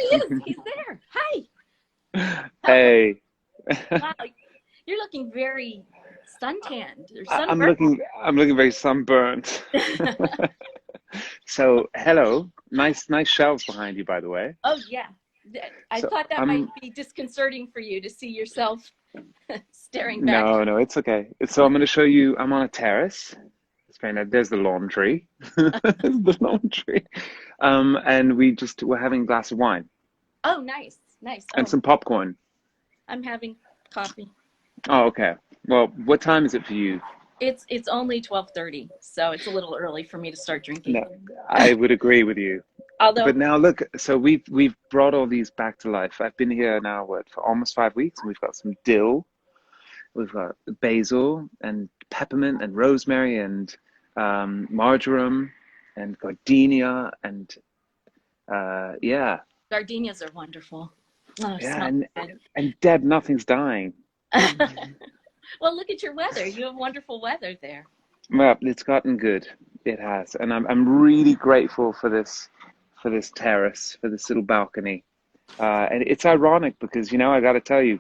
he is. He's there. Hi. Hey. Wow. You're looking very suntanned or I- I'm sunburned. looking I'm looking very sunburnt. So, hello. Hi. Nice shelves behind you, by the way. Oh, yeah. I So, thought that might be disconcerting for you to see yourself staring back. no, it's okay. So I'm going to show you. I'm on a terrace. It's very nice. There's the laundry. There's the laundry. And we're having a glass of wine Oh, nice. Nice. and Oh, some popcorn. I'm having coffee. Oh, okay. Well, what time is it for you? It's only 12:30, so it's a little early for me to start drinking. No, I would agree with you. Although, But now look, so we've brought all these back to life. I've been here now, what, for almost 5 weeks, and we've got some dill, we've got basil and peppermint and rosemary and marjoram and gardenia and yeah, gardenias are wonderful. Oh, yeah, smells good. and Deb, nothing's dying. Well, look at your weather. You have wonderful weather there. Well, it's gotten good. It has, and I'm really grateful for this terrace, for this little balcony. And it's ironic because, I got to tell you,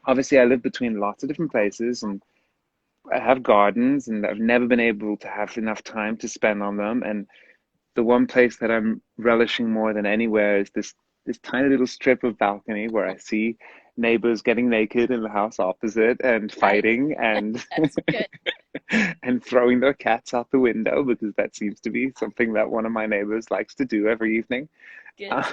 obviously I live between lots of different places and I have gardens and I've never been able to have enough time to spend on them. And the one place that I'm relishing more than anywhere is this tiny little strip of balcony where I see neighbors getting naked in the house opposite and Right. fighting and That's good. and throwing their cats out the window because that seems to be something that one of my neighbors likes to do every evening. Good. Uh,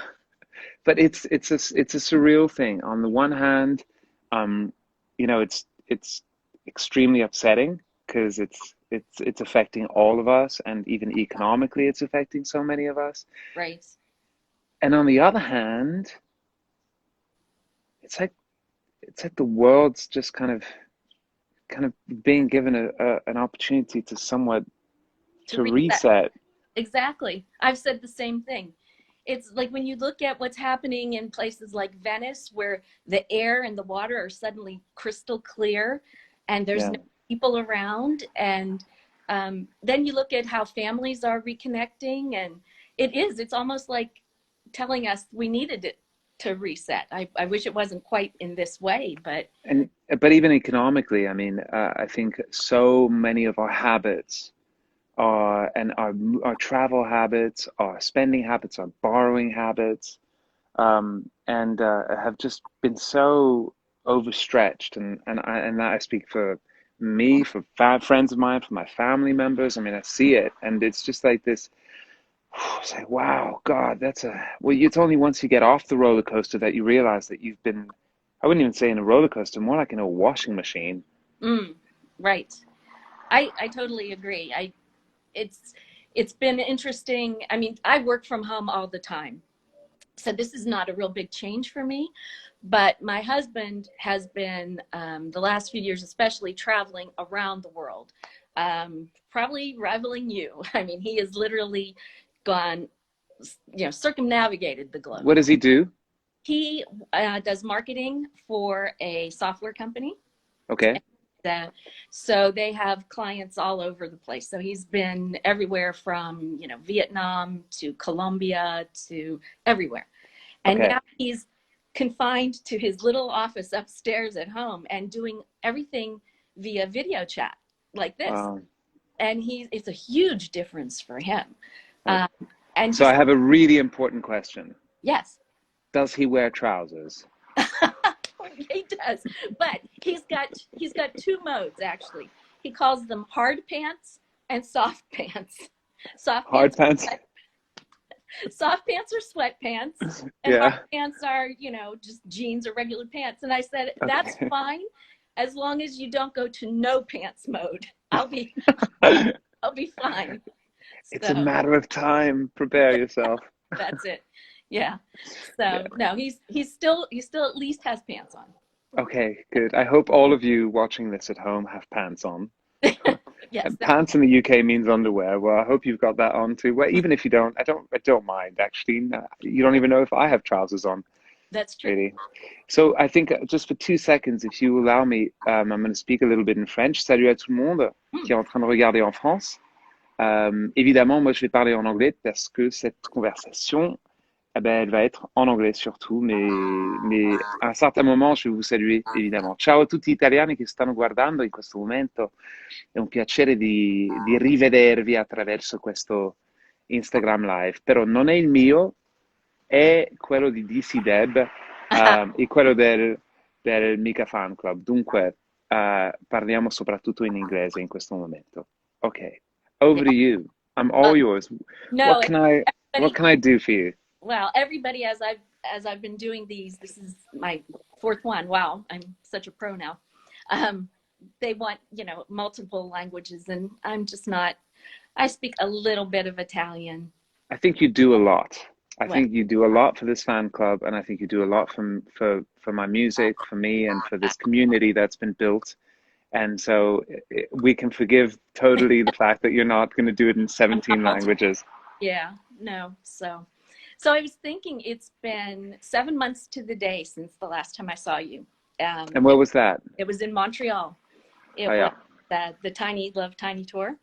but it's a surreal thing. On the one hand, um, it's extremely upsetting because it's affecting all of us, and even economically, it's affecting so many of us. Right. And on the other hand, it's like the world's just kind of being given an opportunity to somewhat To to reset. reset. Exactly. I've said the same thing. It's like when you look at what's happening in places like Venice, where the air and the water are suddenly crystal clear and there's Yeah. no people around. And then you look at how families are reconnecting. And it's almost like telling us we needed it to reset. I wish it wasn't quite in this way, but And but even economically, I mean, I think so many of our habits and our travel habits, our spending habits, our borrowing habits, and have just been so overstretched. And that I speak for me, for friends of mine, for my family members. I mean, I see it, and it's just like this. It's like, wow, God, well, it's only once you get off the roller coaster that you realize that you've been, I wouldn't even say in a roller coaster, more like in a washing machine. mm, right. I totally agree. It's it's been interesting. I mean, I work from home all the time. So this is not a real big change for me, but my husband has been the last few years, especially traveling around the world, probably rivaling you. I mean, he has literally gone, circumnavigated the globe. What does he do? He does marketing for a software company. Okay. So they have clients all over the place. So he's been everywhere from, Vietnam to Colombia to everywhere. And Okay. now he's confined to his little office upstairs at home and doing everything via video chat like this. Um, And it's a huge difference for him. okay. Um, and So I have a really important question. yes, Does he wear trousers? he does. But he's got two modes actually. He calls them hard pants and soft pants. Soft Hard pants pants? soft pants are sweatpants and hard Yeah. pants are, just jeans or regular pants. And I said, that's Okay. fine as long as you don't go to no pants mode. I'll be I'll be fine. It's a So matter of time. Prepare yourself. that's it. Yeah. So Yeah. no, he still at least has pants on. Okay, good. I hope all of you watching this at home have pants on. Yes, And pants in the UK means underwear. Well, I hope you've got that on too. Well, even if you don't, I don't mind actually. No, you don't even know if I have trousers on, that's true. really. So I think just for 2 seconds, if you allow me, I'm going to speak a little bit in French. Salut à tout le monde qui est en train de regarder en France. Évidemment, moi, je vais parler en anglais parce que cette conversation eh ben, elle va être en anglais surtout, mais a un certo momento je vais vous saluer, évidemment. Ciao a tutti gli italiani che stanno guardando in questo momento. È un piacere di rivedervi attraverso questo Instagram Live, però non è il mio, è quello di DC Deb, e quello del Mika Fan Club. Dunque, parliamo soprattutto in inglese in questo momento. Ok, Yeah. over to you. I'm all Uh, yours. no, What everybody, can I do for you? well, everybody, as I've been doing these, this is my fourth one. Wow, I'm such a pro now. Um, they want, multiple languages, and I'm just not. I speak a little bit of Italian. I think you do a lot. I Well, think you do a lot for this fan club, and I think you do a lot for my music, for me, and for this community that's been built. And so we can forgive totally the fact that you're not going to do it in I'm 17 not languages. Yeah, no. So I was thinking it's been 7 months to the day since the last time I saw you. And It what was that? it was in Montreal. Oh, It was yeah. the Tiny Love Tiny tour.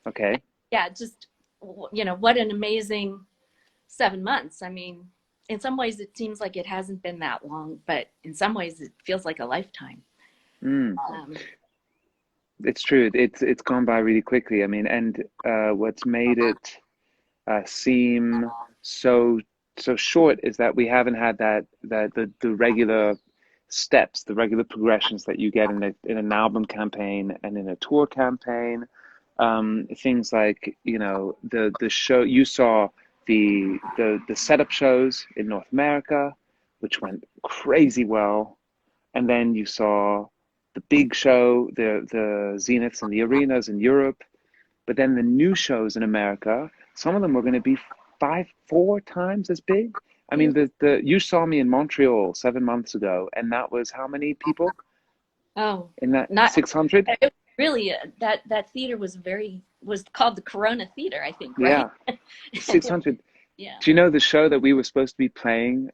Okay. Yeah, just what an amazing 7 months. I mean, in some ways it seems like it hasn't been that long, but in some ways it feels like a lifetime. Mm. Um, It's true. It's gone by really quickly. I mean, and what's made it seem so so short is that we haven't had the regular steps, the regular progressions that you get in an album campaign and in a tour campaign. Things like, the show you saw, the setup shows in North America, which went crazy well, and then you saw the big show, the zeniths and the arenas in Europe, but then the new shows in America, some of them were going to be four times as big. I mean, the you saw me in Montreal 7 months ago, and that was how many people oh, in that not 600? it was really that theater was called the Corona Theater, I think, right? Yeah, 600. Yeah. Do you know the show that we were supposed to be playing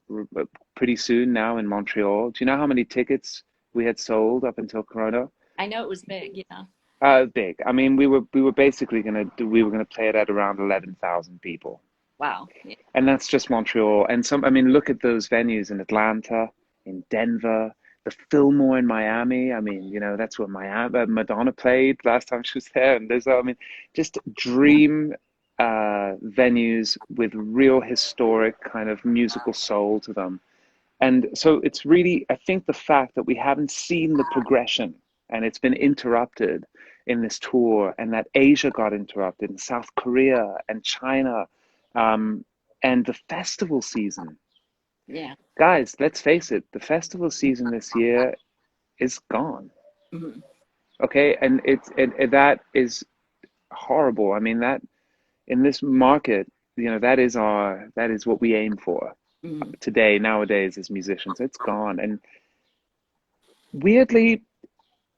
pretty soon now in Montreal? Do you know how many tickets we had sold up until Corona? I know it was big, yeah. Big. I mean, we were basically we were gonna play it at around 11,000 people. Wow. Yeah. And that's just Montreal. And I mean, look at those venues in Atlanta, in Denver, the Fillmore in Miami. I mean, that's where Madonna played last time she was there. And I mean, just dream venues with real historic kind of musical soul to them. And so it's really, I think the fact that we haven't seen the progression and it's been interrupted in this tour, and that Asia got interrupted, and South Korea and China, um, and the festival season. Yeah. Guys, let's face it, the festival season this year is gone. Hmm. Okay, and that is horrible. I mean, that in this market, that is what we aim for Hmm. today, nowadays, as musicians. It's gone. And weirdly,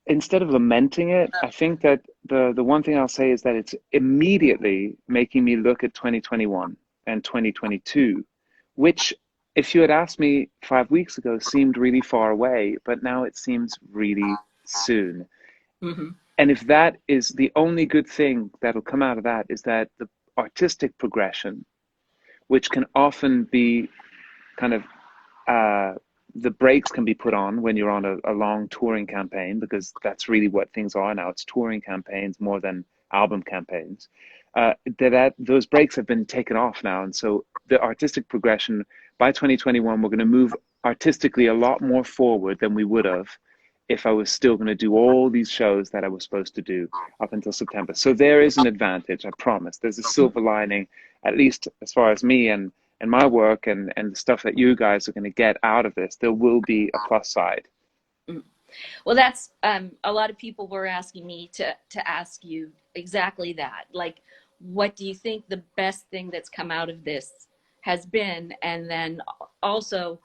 instead of lamenting it, I think that the one thing I'll say is that it's immediately making me look at 2021 and 2022, which, if you had asked me 5 weeks ago, seemed really far away, but now it seems really soon. Hmm. And if that is the only good thing that'll come out of that, is that the artistic progression, which can often be kind of the brakes can be put on when you're on a long touring campaign, because that's really what things are now. It's touring campaigns more than album campaigns. Those brakes have been taken off now, and so the artistic progression by 2021, we're going to move artistically a lot more forward than we would have if I was still going to do all these shows that I was supposed to do up until September. So there is an advantage, I promise. There's a silver lining, at least as far as me and my work and the stuff that you guys are going to get out of this. There will be a plus side. Well, that's a lot of people were asking me to ask you exactly that. Like, what do you think the best thing that's come out of this has been? And then also,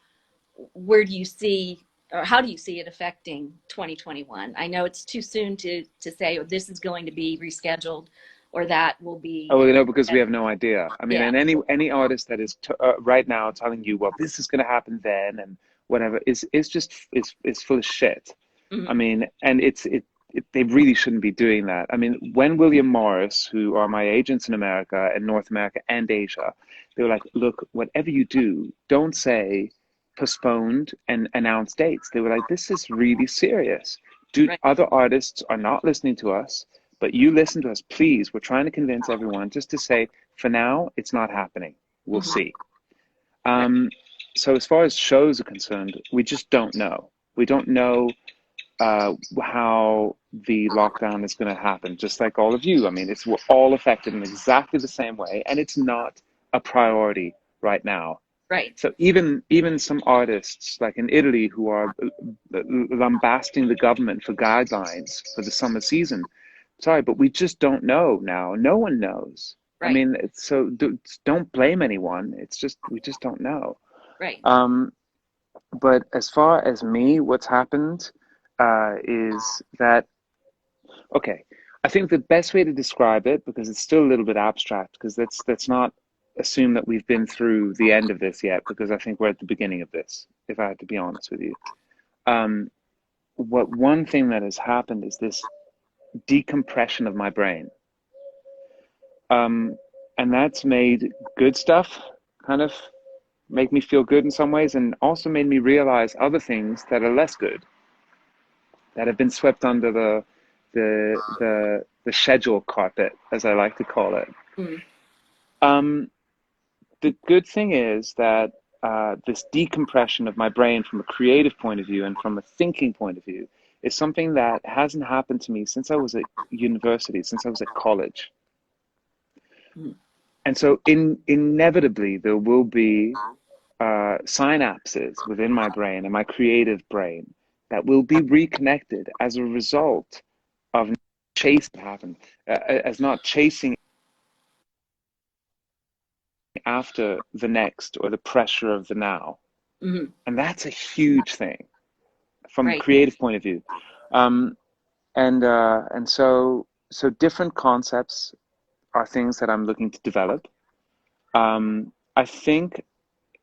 where do you see, or how do you see it affecting 2021? I know it's too soon to say, oh, this is going to be rescheduled or that will be, Oh, because we have no idea. I mean, yeah. and any artist that is right now telling you, well, this is going to happen then and whatever is just is full of shit. I Mhm. mean, and they really shouldn't be doing that. I mean, when William Morris, who are my agents in America and North America and Asia, they were like, look, whatever you do, don't say postponed and announce dates. They were like, this is really serious. Right. Other artists are not listening to us, but you listen to us, please. We're trying to convince everyone just to say, for now, it's not happening. We'll Hmm. see. Right. So as far as shows are concerned, we just don't know. We don't know how the lockdown is going to happen, just like all of you. I mean, we're all affected in exactly the same way, and it's not a priority right now. Right. So even some artists like in Italy who are lambasting the government for guidelines for the summer season, sorry, but we just don't know now. No one knows. I Right. mean, don't blame anyone. It's just we just don't know. Right. Um, but as far as me, what's happened is that, okay, I think the best way to describe it, because it's still a little bit abstract, because let's not assume that we've been through the end of this yet, because I think we're at the beginning of this, if I had to be honest with you. Um, one thing that has happened is this decompression of my brain. Um, and that's made good stuff kind of make me feel good in some ways, and also made me realize other things that are less good, that have been swept under the schedule carpet, as I like to call it. Mm. Um, the good thing is that this decompression of my brain from a creative point of view and from a thinking point of view is something that hasn't happened to me since I was at university, since I was at college. Mm. And so inevitably there will be synapses within my brain and my creative brain that will be reconnected as a result of chasing happen, as not chasing after the next or the pressure of the now. Hmm. And that's a huge thing from a Right. creative point of view. Um, and so different concepts are things that I'm looking to develop. I think,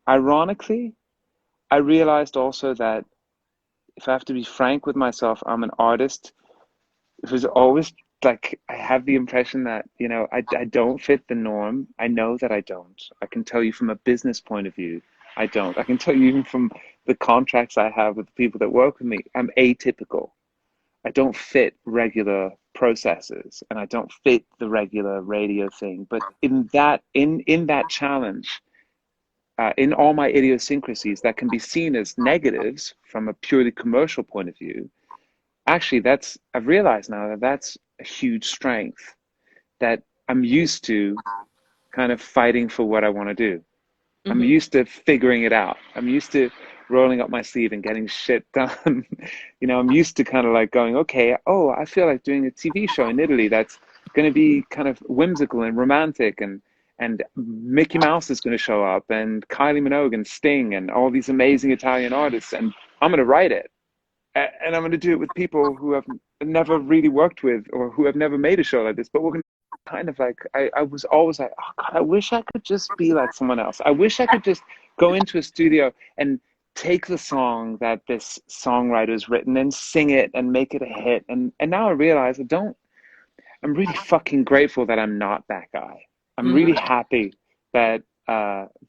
ironically, I realized also that if I have to be frank with myself, I'm an artist who's always like, I have the impression that, I don't fit the norm. I know that I don't. I can tell you from a business point of view, I don't. I can tell you even from the contracts I have with the people that work with me, I'm atypical. I don't fit regular processes and I don't fit the regular radio thing. But in that challenge, in all my idiosyncrasies that can be seen as negatives from a purely commercial point of view, actually I've realized now that that's a huge strength, that I'm used to kind of fighting for what I want to do. I'm Hmm. used to figuring it out. I'm used to rolling up my sleeve and getting shit done. I'm used to kind of like going, okay, oh, I feel like doing a TV show in Italy that's going to be kind of whimsical and romantic, and Mickey Mouse is going to show up, and Kylie Minogue and Sting and all these amazing Italian artists, and I'm going to write it. And I'm going to do it with people who have never really worked with or who have never made a show like this. But we're going to kind of like, I was always like, oh God, I wish I could just be like someone else. I wish I could just go into a studio and take the song that this songwriter has written and sing it and make it a hit. And now I realize I'm really fucking grateful that I'm not that guy. I'm Hmm. really happy that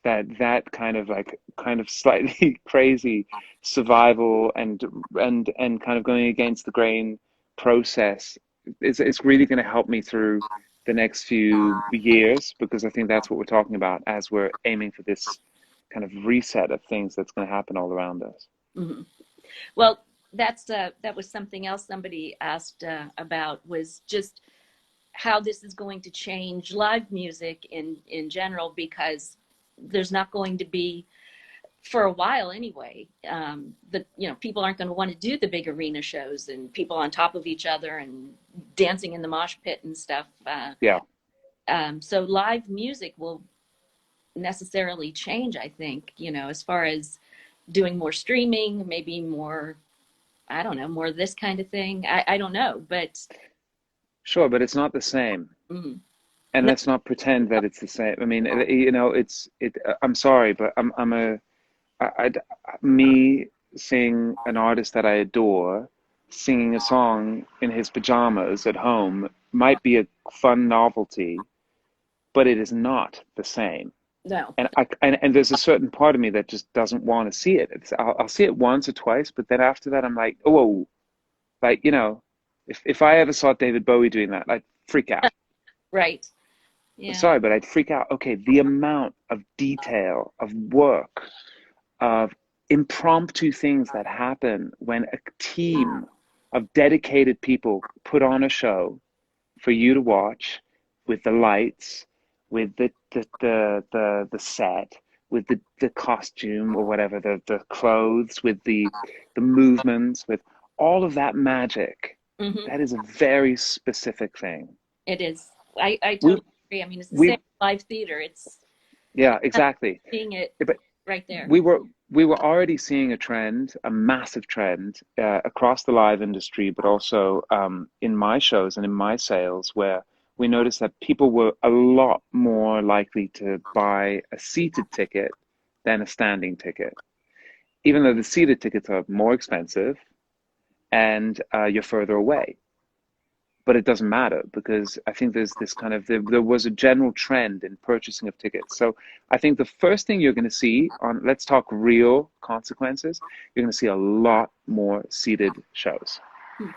that kind of slightly crazy survival and kind of going against the grain process it's really going to help me through the next few years, because I think that's what we're talking about as we're aiming for this kind of reset of things that's going to happen all around us. Hmm. Well, that was something else somebody asked about, was just how this is going to change live music in general, because there's not going to be, for a while anyway, the people aren't going to want to do the big arena shows and people on top of each other and dancing in the mosh pit and stuff. Yeah. So live music will necessarily change, I think, as far as doing more streaming, maybe more, I don't know, more of this kind of thing. I don't know, but Sure, but it's not the same. mm, And no. let's not pretend that it's the same. I mean, I'm sorry, but I, me seeing an artist that I adore, singing a song in his pajamas at home might be a fun novelty, but it is not the same. No. And there's a certain part of me that just doesn't want to see it. I'll see it once or twice, but then after that, I'm like, oh, like, if I ever saw David Bowie doing that, I'd freak out. Right. I'm Yeah. sorry, but I'd freak out. Okay, the amount of detail, of work, of impromptu things that happen when a team of dedicated people put on a show for you to watch, with the lights, with the set, with the costume or whatever, the clothes, with the movements, with all of that magic. Hmm. That is a very specific thing. It is. I We totally agree. I mean, it's the we same live theater. It's Yeah, exactly. seeing it But right there. we were already seeing a trend, a massive trend, across the live industry, but also in my shows and in my sales, where we noticed that people were a lot more likely to buy a seated ticket than a standing ticket, even though the seated tickets are more expensive and you're further away. But it doesn't matter because I think there's this kind of there was a general trend in purchasing of tickets. So I think the first thing you're going to see on, let's talk real consequences, you're going to see a lot more seated shows, Hmm.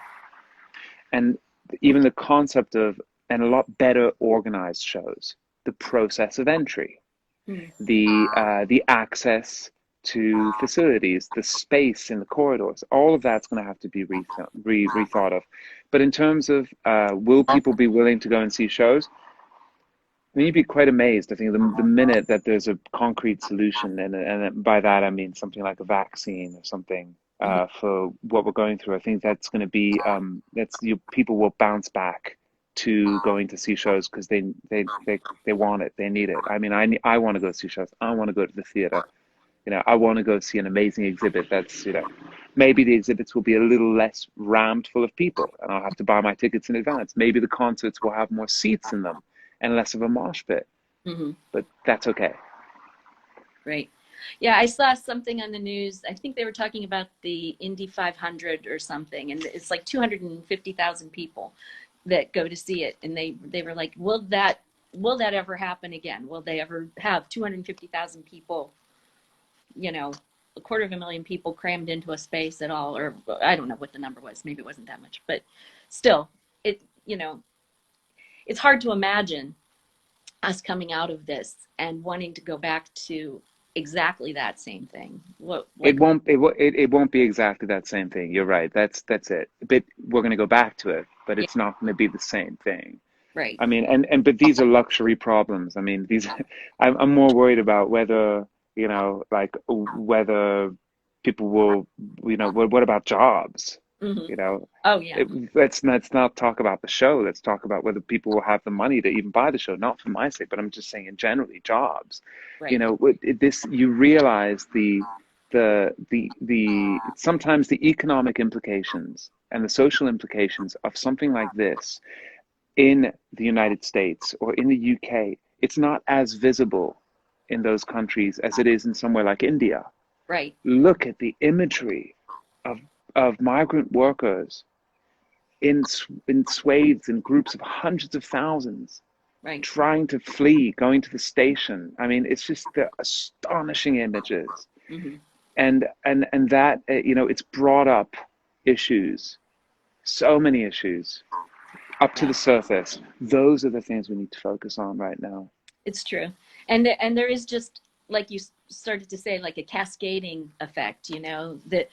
and even the concept of, and a lot better organized shows, the process of entry, Hmm. the access to facilities, the space in the corridors, all of that's going to have to be rethought of. But in terms of will people be willing to go and see shows? I mean, you'd be quite amazed. I think the minute that there's a concrete solution, and by that I mean something like a vaccine or something Hmm. for what we're going through, I think that's going to be people will bounce back to going to see shows because they want it, they need it. I mean, I want to go see shows. I want to go to the theater. I want to go see an amazing exhibit that's, maybe the exhibits will be a little less rammed full of people and I'll have to buy my tickets in advance. Maybe the concerts will have more seats in them and less of a mosh pit, Hmm. but that's okay. Right. Yeah, I saw something on the news. I think they were talking about the Indy 500 or something, and it's like 250,000 people that go to see it, and they were like, will that ever happen again? Will they ever have 250,000 people, you know, a quarter of a million people crammed into a space at all? Or I don't know what the number was. Maybe it wasn't that much, but still, it you know, it's hard to imagine us coming out of this and wanting to go back to exactly that same thing. What It like won't it won't be exactly that same thing. You're right. That's it. But we're going to go back to it, but yeah, it's not going to be the same thing. right. I mean, and but these are luxury problems. I mean, these I'm more worried about whether, like whether people will, what about jobs? Hmm. You know, Oh yeah, let's not talk about the show. Let's talk about whether people will have the money to even buy the show. Not for my sake, but I'm just saying in generally jobs. right. This you realize the sometimes the economic implications and the social implications of something like this in the United States or in the UK. It's not as visible in those countries as it is in somewhere like India. Right. Look at the imagery of migrant workers in swathes and groups of hundreds of thousands Right. trying to flee, going to the station. I mean, it's just the astonishing images, Hmm. and that it's brought up issues, so many issues up to Yeah, the surface. Those are the things we need to focus on right now. it's true. And there is just like you started to say, like a cascading effect. That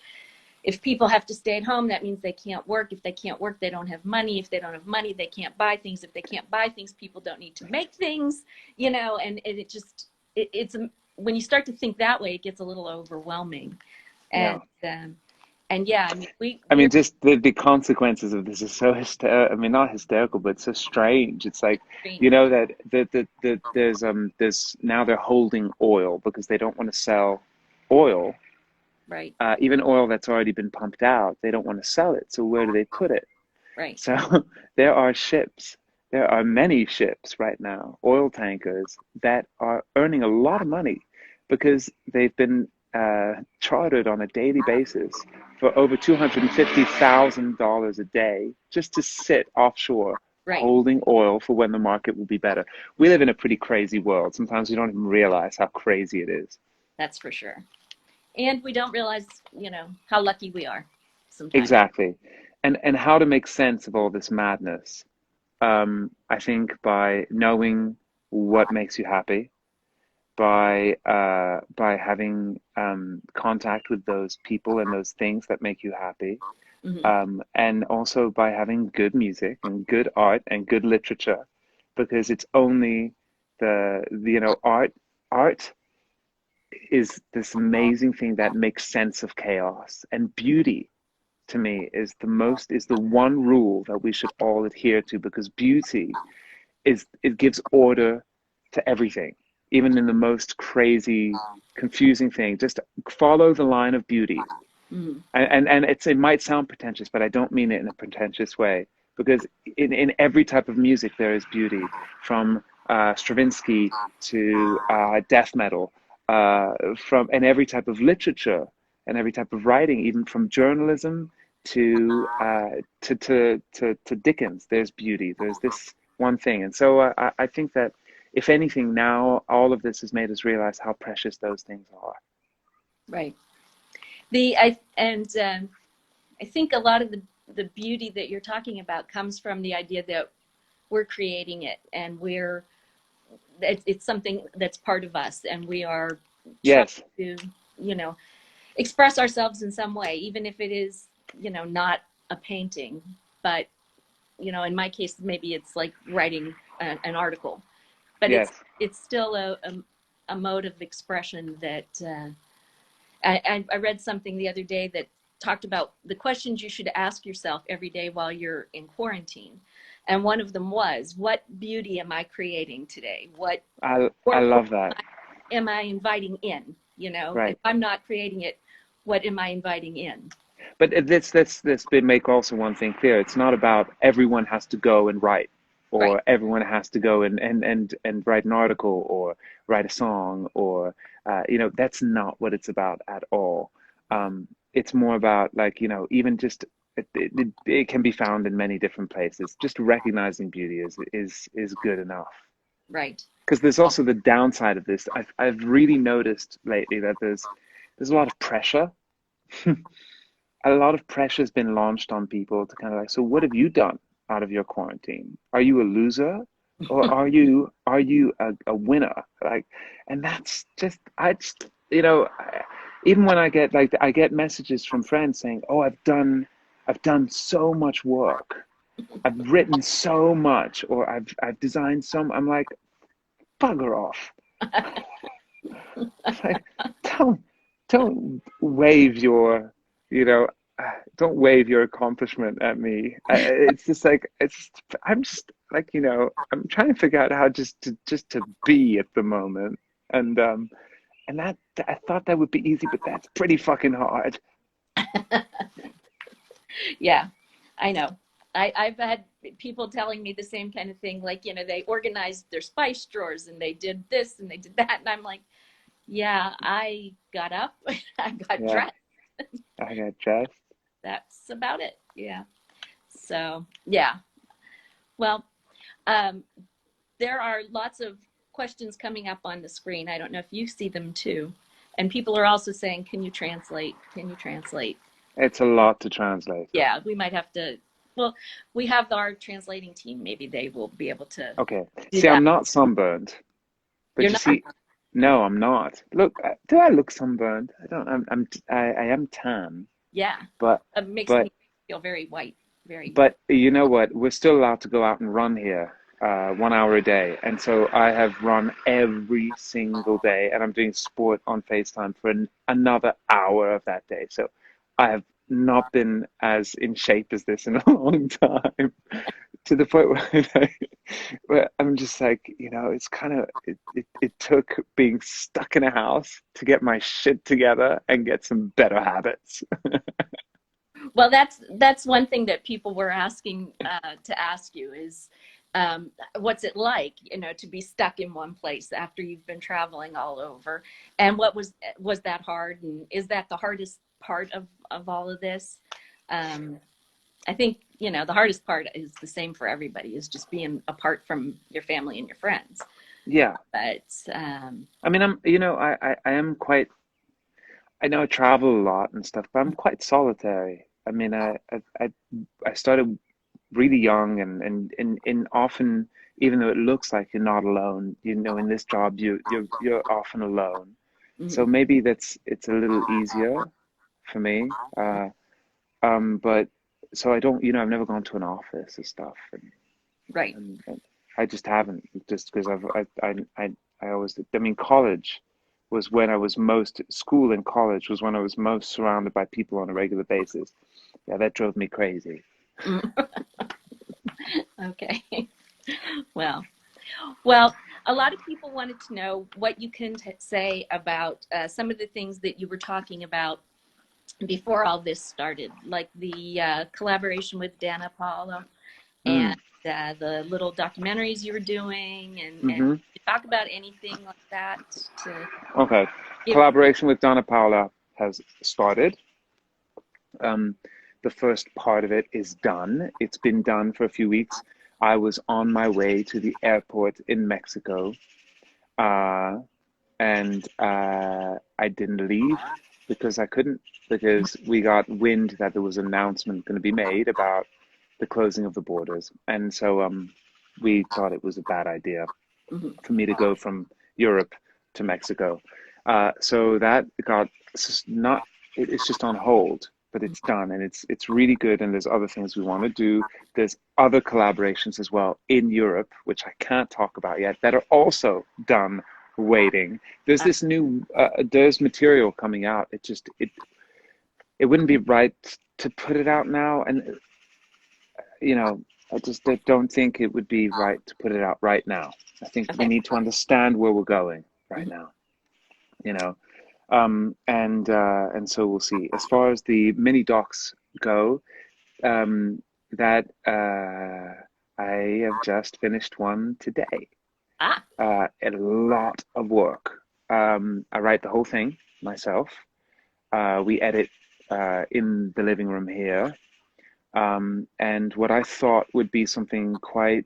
if people have to stay at home, that means they can't work. If they can't work, they don't have money. If they don't have money, they can't buy things. If they can't buy things, people don't need to make things. And it just it's when you start to think that way, it gets a little overwhelming. And Yeah. yeah, I mean I we're mean, just the consequences of this is so I mean, not hysterical, but so strange. It's like, that there's now they're holding oil because they don't want to sell oil, right, even oil that's already been pumped out. They don't want to sell it. So where do they put it? right, So there are ships. There are many ships right now, oil tankers that are earning a lot of money because they've been chartered on a daily basis for over $250,000 a day just to sit offshore Right. holding oil for when the market will be better. We live in a pretty crazy world. Sometimes we don't even realize how crazy it is. That's for sure. And we don't realize, how lucky we are sometimes. Exactly. And how to make sense of all this madness. I think by knowing what makes you happy, by having contact with those people and those things that make you happy, Hmm. and also by having good music and good art and good literature, because it's only art is this amazing thing that makes sense of chaos, and beauty to me is the one rule that we should all adhere to, because beauty is it gives order to everything, even in the most crazy, confusing thing. Just follow the line of beauty. Hmm. And it might sound pretentious, but I don't mean it in a pretentious way, because in every type of music there is beauty, from Stravinsky to death metal, from and every type of literature and every type of writing, even from journalism to Dickens. There's beauty. There's this one thing, and so I think that if anything, now all of this has made us realize how precious those things are. Right. I think a lot of the beauty that you're talking about comes from the idea that we're creating it, and it's something that's part of us, and we are trying Yes, to, you know, express ourselves in some way, even if it is, not a painting. But, in my case, maybe it's like writing an article, but it's yes. it's still a mode of expression that I read something the other day that talked about the questions you should ask yourself every day while you're in quarantine. And one of them was, what beauty am I creating today? I Or love that. am I inviting in? If Right. I'm not creating it, what am I inviting in? But let's make also one thing clear. It's not about everyone has to go and write, Right, or everyone has to go and write an article or write a song, or that's not what it's about at all. It's more about, like, even just it can be found in many different places. Just recognizing beauty is good enough. right. Because there's also the downside of this. I've really noticed lately that there's a lot of pressure. A lot of pressure has been launched on people to kind of like, so what have you done out of your quarantine? Are you a loser, or are you a winner? Like, and that's just I just even when I get messages from friends saying, oh, I've done so much work, I've written so much, or I've designed some. I'm like, bugger off. Like, don't don't wave your you know don't wave your accomplishment at me. It's just like I'm just like, I'm trying to figure out how just to be at the moment, and that I thought that would be easy, but that's pretty fucking hard. Yeah, I know. I've had people telling me the same kind of thing, like, they organized their spice drawers and they did this and they did that. And I'm like, yeah, I got up, I got Yeah, dressed. I got dressed. That's about it. Yeah. So, yeah. Well, um, there are lots of questions coming up on the screen. I don't know if you see them too. And people are also saying, can you translate? Can you translate? It's a lot to translate. Yeah, we might have to. Well, we have our translating team. Maybe they will be able to Okay, do see, that. I'm not sunburned, but You're you not? see, no, I'm not. Look, do I look sunburned? I don't. I am tan, Yeah. but It makes but me feel very white. Very. But you know what? We're still allowed to go out and run here, 1 hour a day. And so I have run every single day, and I'm doing sport on FaceTime for another hour of that day. So I have not been as in shape as this in a long time, to the point where I'm just like, it's kind of, it took being stuck in a house to get my shit together and get some better habits. Well, that's one thing that people were asking to ask you is What's it like, to be stuck in one place after you've been traveling all over? And was that hard? And is that the hardest part of all of this? Um, I think, the hardest part is the same for everybody, is just being apart from your family and your friends. Yeah. But I mean, I am quite, I know I travel a lot and stuff, but I'm quite solitary. I mean, I started really young and often, even though it looks like you're not alone, in this job, you're often alone. So mhm, maybe it's a little easier for me. But so I don't, I've never gone to an office and stuff, right. and I just haven't, just because I always, I mean, college was when I was most, school and college was when I was most surrounded by people on a regular basis. Yeah, that drove me crazy. Mm, okay. Well, well, a lot of people wanted to know what you can say about some of the things that you were talking about before all this started, like the collaboration with Dana Paolo and Mm. the little documentaries you were doing, and Hmm. talk about anything like that to Okay. give. Collaboration with Donna Paula has started. Um, the first part of it is done. It's been done for a few weeks. I was on my way to the airport in Mexico, uh, and I didn't leave because I couldn't, because we got wind that there was an announcement going to be made about the closing of the borders, and so we thought it was a bad idea Mhm. for me to go from Europe to Mexico. So that got not, it's just on hold, but it's done and it's really good. And there's other things we want to do. There's other collaborations as well in Europe, which I can't talk about yet, that are also done, waiting. There's this new, there's material coming out. It wouldn't be right to put it out now. And, you know, I just don't think it would be right to put it out right now. I think we Okay. need to understand where we're going right Mhm. now, you know. And so we'll see. As far as the mini docs go, that I have just finished one today. Ah, A lot of work. I write the whole thing myself. We edit in the living room here. And what I thought would be something quite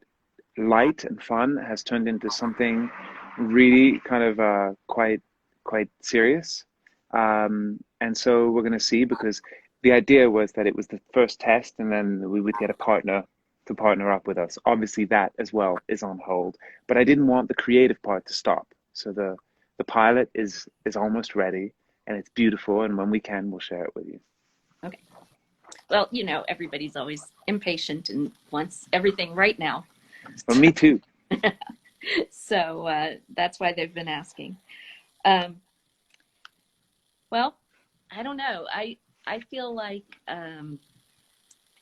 light and fun has turned into something really kind of quite serious. And so we're going to see, because the idea was that it was the first test, and then we would get a partner to partner up with us. Obviously, that as well is on hold, but I didn't want the creative part to stop. So the pilot is almost ready, and it's beautiful. And when we can, we'll share it with you. okay. Well, everybody's always impatient and wants everything right now. Well, me too. So that's why they've been asking. Um, well, I don't know. I feel like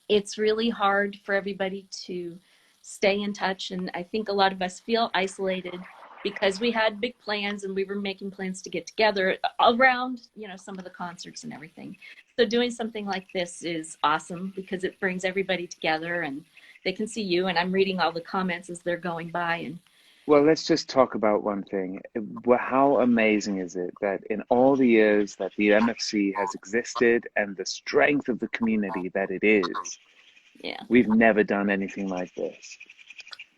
it's really hard for everybody to stay in touch, and I think a lot of us feel isolated because we had big plans and we were making plans to get together around, some of the concerts and everything. So doing something like this is awesome because it brings everybody together and they can see you. And I'm reading all the comments as they're going by. And Well, let's just talk about one thing. How amazing is it that in all the years that the MFC has existed and the strength of the community that it is, yeah, we've never done anything like this.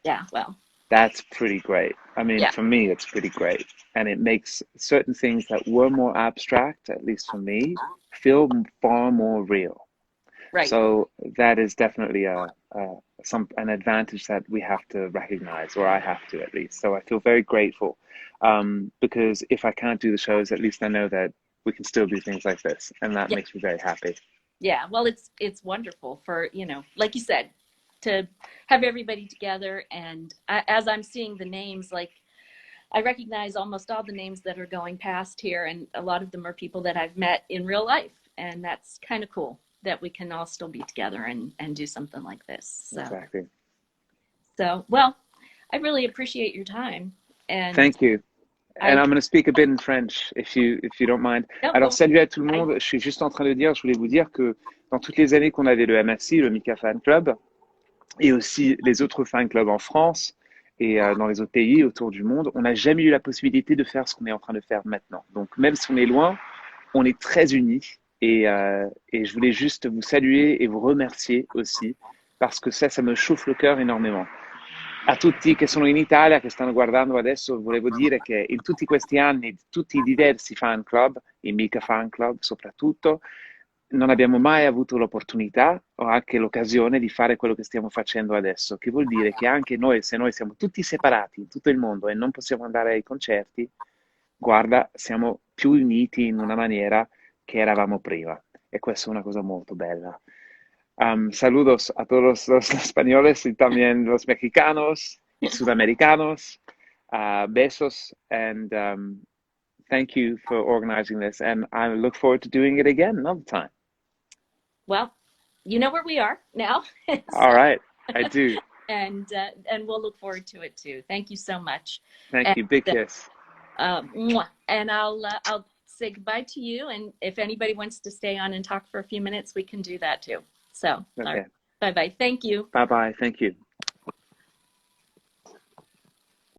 yeah, well, That's pretty great. I mean, yeah, for me, it's pretty great. And it makes certain things that were more abstract, at least for me, feel far more real. right. So that is definitely an advantage that we have to recognize, or I have to at least. So I feel very grateful, because if I can't do the shows, at least I know that we can still do things like this, and that Yeah, makes me very happy. yeah. Well, it's wonderful for, like you said, to have everybody together. And as I'm seeing the names, like I recognize almost all the names that are going past here, and a lot of them are people that I've met in real life, and that's kind of cool that we can all still be together and do something like this. Exactly. So well, I really appreciate your time, and Thank you. And I I'm going to speak a bit in French, if you don't mind. no Alors, go. salut à tout le I monde. Je suis juste en train de dire, je voulais vous dire que dans toutes les années qu'on avait le MFC, le Mika Fan Club, et aussi les autres fan clubs en France et dans les autres pays autour du monde, on n'a jamais eu la possibilité de faire ce qu'on est en train de faire maintenant. Donc même si on est loin, on est très unis et je voulais juste vous saluer et vous remercier aussi parce que ça me chauffe le cœur énormément. A tutti che sono in Italia, che stanno guardando adesso, volevo dire che in tutti questi anni, tutti i diversi fan club, il Mika Fan Club soprattutto, non abbiamo mai avuto l'opportunità o anche l'occasione di fare quello che stiamo facendo adesso, che vuol dire che anche noi, se noi siamo tutti separati in tutto il mondo e non possiamo andare ai concerti, guarda, siamo più uniti in una maniera che eravamo prima. E questa è una cosa molto bella. Saludos a todos los españoles y también los mexicanos y sudamericanos. Besos and thank you for organizing this. And I look forward to doing it again another time. Well, you know where we are now. All So, right, I do. and we'll look forward to it too. Thank you so much. Thank And you. Big kiss. and I'll say goodbye to you. And if anybody wants to stay on and talk for a few minutes, we can do that too. So, all right. Okay. Bye bye. Thank you. Bye bye. Thank you.